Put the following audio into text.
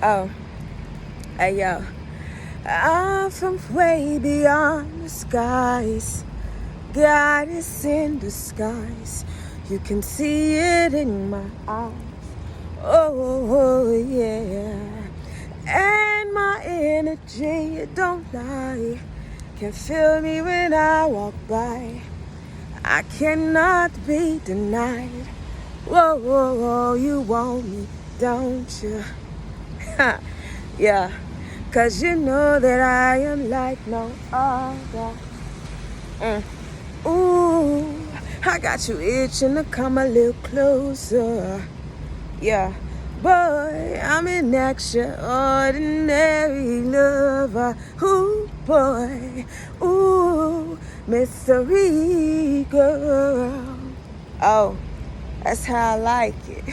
Oh, hey yo. I'm from way beyond the skies. God is in disguise. You can see it in my eyes. Oh, yeah. And my energy, it don't lie. Can feel me when I walk by. I cannot be denied. Whoa, whoa, whoa, you want me, don't you? Yeah, 'cause you know that I am like no other. Ooh, I got you itching to come a little closer. Yeah, boy, I'm an extraordinary lover. Ooh, boy, ooh, mystery girl. Oh, that's how I like it.